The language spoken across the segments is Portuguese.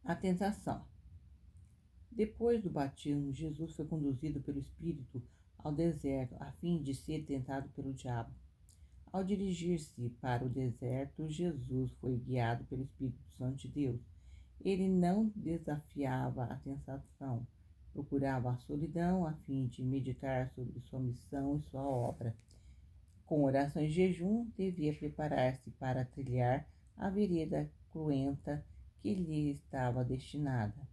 A tentação. Depois do batismo, Jesus foi conduzido pelo Espírito ao deserto a fim de ser tentado pelo diabo. Ao dirigir-se para o deserto, Jesus foi guiado pelo Espírito Santo de Deus. Ele não desafiava a tentação, procurava a solidão a fim de meditar sobre sua missão e sua obra. Com oração e jejum, devia preparar-se para trilhar a vereda cruenta que lhe estava destinada.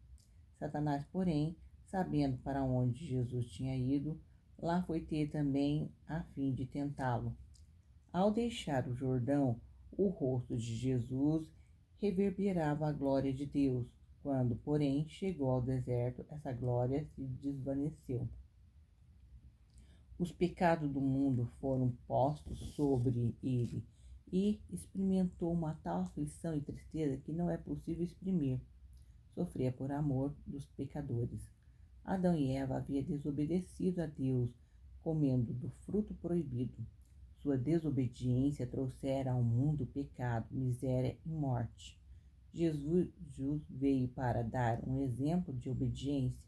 Satanás, porém, sabendo para onde Jesus tinha ido, lá foi ter também a fim de tentá-lo. Ao deixar o Jordão, o rosto de Jesus reverberava a glória de Deus. Quando, porém, chegou ao deserto, essa glória se desvaneceu. Os pecados do mundo foram postos sobre ele e experimentou uma tal aflição e tristeza que não é possível exprimir. Sofria por amor dos pecadores. Adão e Eva haviam desobedecido a Deus, comendo do fruto proibido. Sua desobediência trouxera ao mundo pecado, miséria e morte. Jesus veio para dar um exemplo de obediência.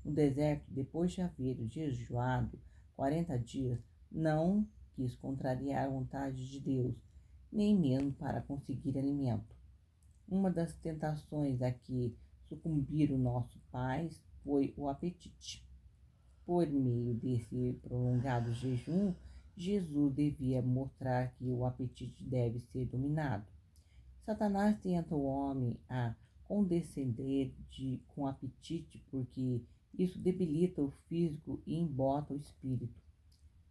No deserto, depois de haver jejuado 40 dias, não quis contrariar a vontade de Deus, nem mesmo para conseguir alimento. Uma das tentações a que sucumbiram nossos pais foi o apetite. Por meio desse prolongado jejum, Jesus devia mostrar que o apetite deve ser dominado. Satanás tenta o homem a condescender com apetite, porque isso debilita o físico e embota o espírito.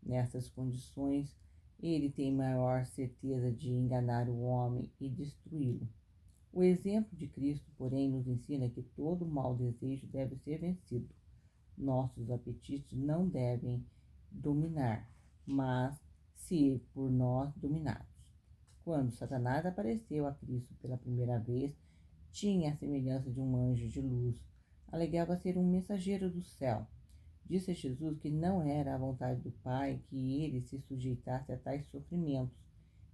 Nessas condições, ele tem maior certeza de enganar o homem e destruí-lo. O exemplo de Cristo, porém, nos ensina que todo mau desejo deve ser vencido. Nossos apetites não devem dominar, mas ser por nós dominados. Quando Satanás apareceu a Cristo pela primeira vez, tinha a semelhança de um anjo de luz. Alegava ser um mensageiro do céu. Disse a Jesus que não era a vontade do Pai que ele se sujeitasse a tais sofrimentos,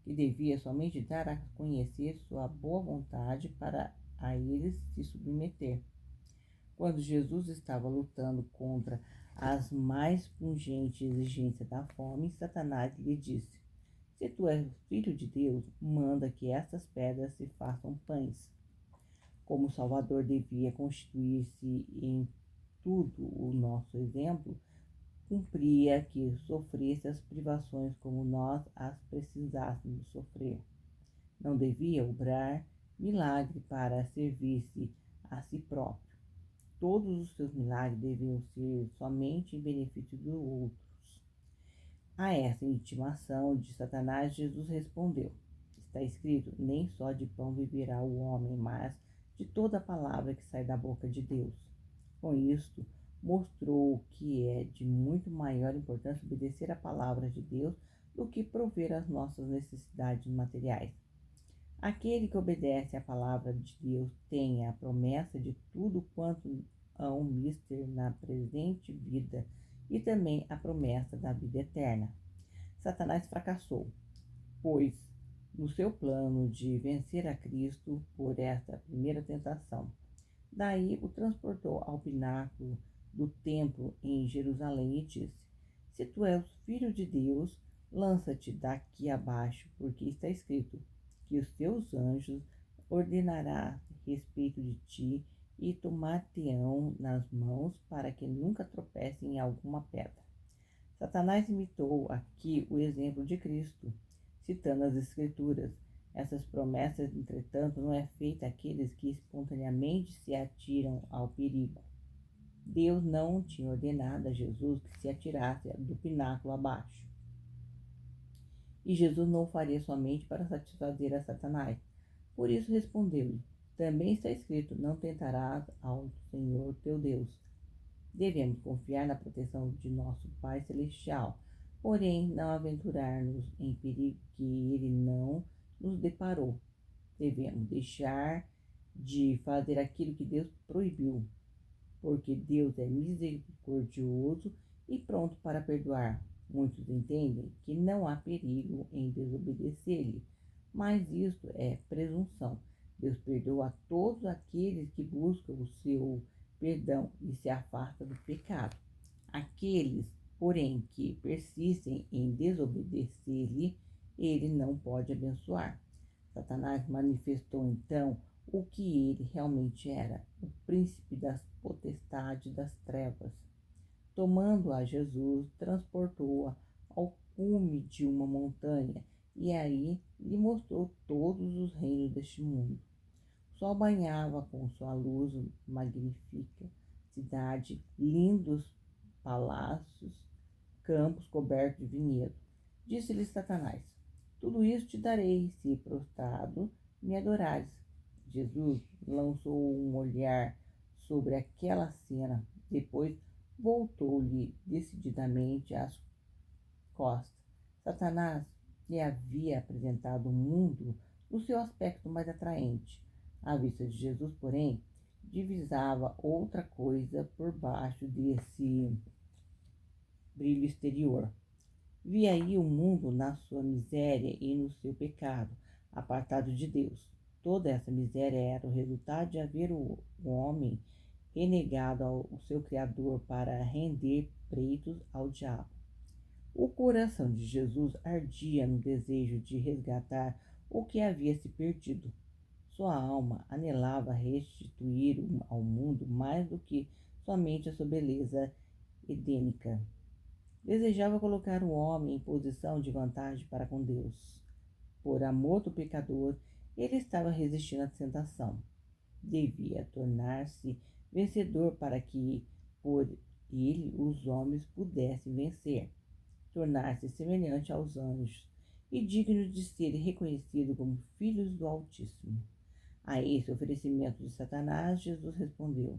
que devia somente dar a conhecer sua boa vontade para a eles se submeter. Quando Jesus estava lutando contra as mais pungentes exigências da fome, Satanás lhe disse: Se tu és filho de Deus, manda que estas pedras se façam pães. Como o Salvador devia constituir-se em tudo o nosso exemplo, cumpria que sofresse as privações como nós as precisássemos sofrer. Não devia obrar milagre para servir-se a si próprio. Todos os seus milagres deviam ser somente em benefício dos outros. A essa intimação de Satanás, Jesus respondeu: Está escrito, nem só de pão viverá o homem, mas de toda a palavra que sai da boca de Deus. Com isto, mostrou que é de muito maior importância obedecer à palavra de Deus do que prover as nossas necessidades materiais. Aquele que obedece à palavra de Deus tem a promessa de tudo quanto hão mister na presente vida e também a promessa da vida eterna. Satanás fracassou, pois, no seu plano de vencer a Cristo por esta primeira tentação. Daí o transportou ao pináculo do templo em Jerusalém e disse: Se tu és filho de Deus, lança-te daqui abaixo, porque está escrito que os teus anjos ordenará respeito de ti e tomar-te-ão nas mãos para que nunca tropece em alguma pedra. Satanás imitou aqui o exemplo de Cristo, citando as Escrituras. Essas promessas, entretanto, não é feita àqueles que espontaneamente se atiram ao perigo. Deus não tinha ordenado a Jesus que se atirasse do pináculo abaixo. E Jesus não o faria somente para satisfazer a Satanás. Por isso respondeu-lhe: Também está escrito, não tentarás ao Senhor teu Deus. Devemos confiar na proteção de nosso Pai Celestial, porém não aventurar-nos em perigo que Ele não nos deparou. Devemos deixar de fazer aquilo que Deus proibiu, porque Deus é misericordioso e pronto para perdoar. Muitos entendem que não há perigo em desobedecer-lhe, mas isso é presunção. Deus perdoa a todos aqueles que buscam o seu perdão e se afastam do pecado. Aqueles, porém, que persistem em desobedecer-lhe, ele não pode abençoar. Satanás manifestou então o que ele realmente era, o príncipe das potestades das trevas. Tomando a Jesus, transportou-a ao cume de uma montanha e aí lhe mostrou todos os reinos deste mundo. O sol banhava com sua luz magnífica cidade, lindos palácios, campos cobertos de vinhedo. Disse-lhe Satanás: tudo isso te darei, se prostrado me adorares. Jesus lançou um olhar sobre aquela cena, depois voltou-lhe decididamente às costas. Satanás lhe havia apresentado o mundo no seu aspecto mais atraente. À vista de Jesus, porém, divisava outra coisa por baixo desse brilho exterior. Via aí o mundo na sua miséria e no seu pecado, apartado de Deus. Toda essa miséria era o resultado de haver o homem renegado ao seu Criador para render pleitos ao diabo. O coração de Jesus ardia no desejo de resgatar o que havia se perdido. Sua alma anelava restituir ao mundo mais do que somente a sua beleza edênica. Desejava colocar o homem em posição de vantagem para com Deus. Por amor do pecador, ele estava resistindo à tentação. Devia tornar-se vencedor para que, por ele, os homens pudessem vencer, tornar-se semelhante aos anjos e digno de ser reconhecido como filhos do Altíssimo. A esse oferecimento de Satanás, Jesus respondeu: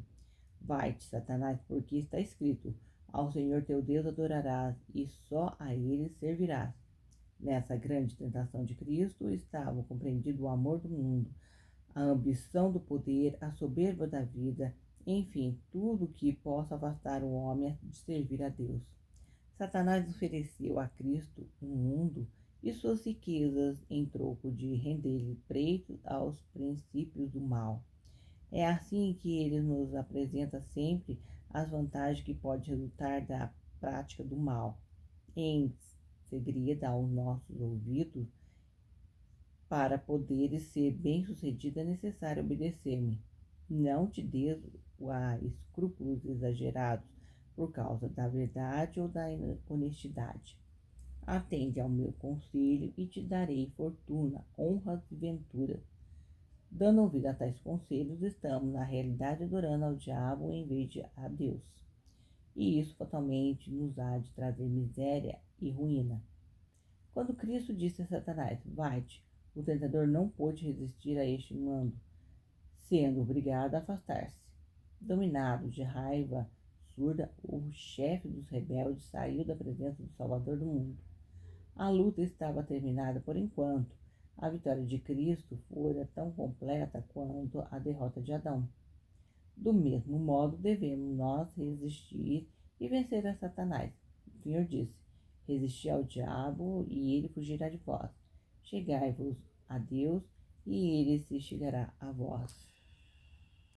vai-te, Satanás, porque está escrito: ao Senhor teu Deus adorarás e só a ele servirás. Nessa grande tentação de Cristo estava compreendido o amor do mundo, a ambição do poder, a soberba da vida, enfim, tudo que possa afastar o homem de servir a Deus. Satanás ofereceu a Cristo o mundo e suas riquezas em troco de render-lhe preito aos princípios do mal. É assim que ele nos apresenta sempre as vantagens que pode resultar da prática do mal. Em segredo aos nossos ouvidos, para poderes ser bem-sucedido é necessário obedecer-me. Não te des a escrúpulos exagerados por causa da verdade ou da honestidade. Atende ao meu conselho e te darei fortuna, honras e venturas. Dando ouvido a tais conselhos, estamos, na realidade, adorando ao diabo em vez de a Deus. E isso fatalmente nos há de trazer miséria e ruína. Quando Cristo disse a Satanás: vai-te, o tentador não pôde resistir a este mando, sendo obrigado a afastar-se. Dominado de raiva surda, o chefe dos rebeldes saiu da presença do Salvador do mundo. A luta estava terminada por enquanto. A vitória de Cristo fora tão completa quanto a derrota de Adão. Do mesmo modo, devemos nós resistir e vencer a Satanás. O Senhor disse: resisti ao diabo e ele fugirá de vós. Chegai-vos a Deus e ele se chegará a vós.